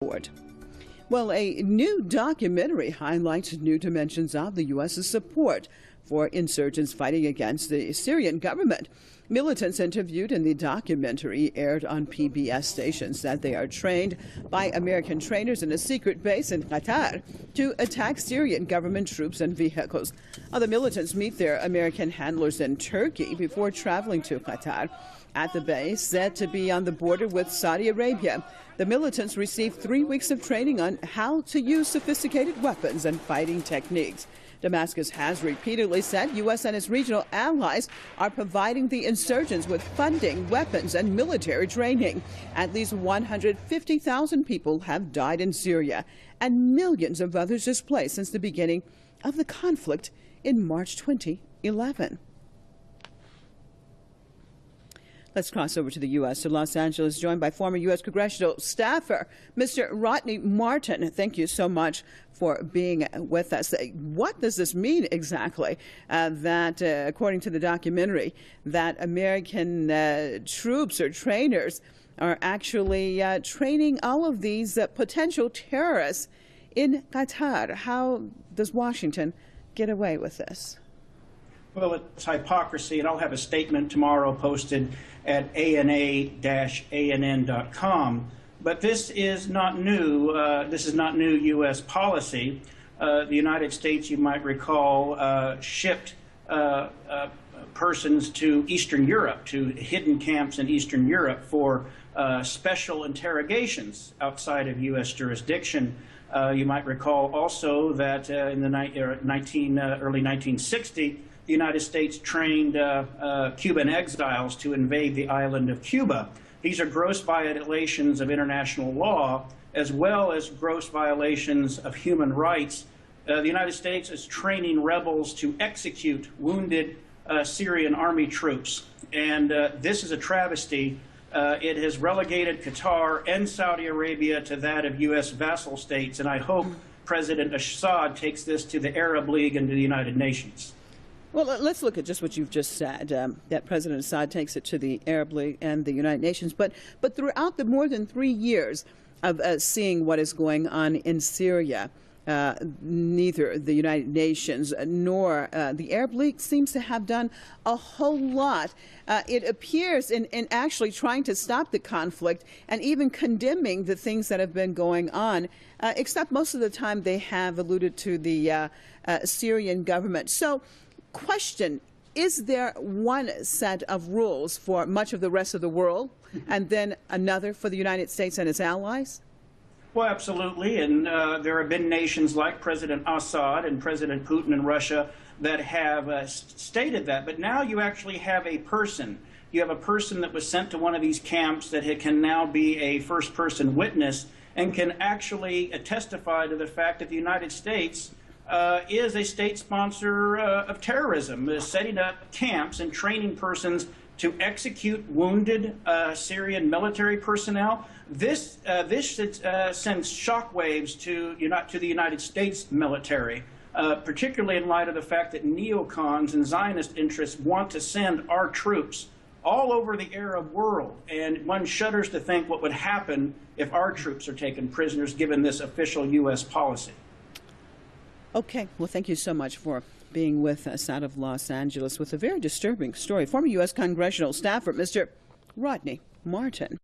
Board. Well, a new documentary highlights new dimensions of the U.S.'s support for insurgents fighting against the Syrian government. Militants interviewed in the documentary aired on PBS stations said they are trained by American trainers in a secret base in Qatar to attack Syrian government troops and vehicles. The militants meet their American handlers in Turkey before traveling to Qatar. At the base, said to be on the border with Saudi Arabia, the militants received 3 weeks of training on how to use sophisticated weapons and fighting techniques. Damascus has repeatedly said U.S. and its regional allies are providing the insurgents with funding, weapons, and military training. At least 150,000 people have died in Syria, and millions of others displaced since the beginning of the conflict in March 2011. Let's cross over to the U.S., to Los Angeles, joined by former U.S. congressional staffer, Mr. Rodney Martin. Thank you so much for being with us. What does this mean exactly, that, according to the documentary, that American troops or trainers are actually training all of these potential terrorists in Qatar? How does Washington get away with this? Well, it's hypocrisy, and I'll have a statement tomorrow posted at ana-ann.com. But this is not new. This is not new U.S. policy. The United States, you might recall, shipped persons to Eastern Europe, to hidden camps in Eastern Europe for special interrogations outside of U.S. jurisdiction. You might recall also that in the early 1960s, the United States trained Cuban exiles to invade the island of Cuba. These are gross violations of international law, as well as gross violations of human rights. The United States is training rebels to execute wounded Syrian army troops. And this is a travesty. It has relegated Qatar and Saudi Arabia to that of U.S. vassal states. And I hope President Assad takes this to the Arab League and to the United Nations. Well, let's look at just what you've just said, that President Assad takes it to the Arab League and the United Nations. But throughout the more than 3 years of seeing what is going on in Syria, neither the United Nations nor the Arab League seems to have done a whole lot. It appears in actually trying to stop the conflict and even condemning the things that have been going on, except most of the time they have alluded to the Syrian government. So, question, is there one set of rules for much of the rest of the world and then another for the United States and its allies? Well, absolutely. And there have been nations like President Assad and President Putin in Russia that have stated that. But now you actually have a person. You have a person that was sent to one of these camps that can now be a first-person witness and can actually testify to the fact that the United States is a state sponsor of terrorism, setting up camps and training persons to execute wounded Syrian military personnel. This sends shockwaves to the United States military, particularly in light of the fact that neocons and Zionist interests want to send our troops all over the Arab world. And one shudders to think what would happen if our troops are taken prisoners, given this official U.S. policy. Okay, well, thank you so much for being with us out of Los Angeles with a very disturbing story. Former U.S. congressional staffer, Mr. Rodney Martin.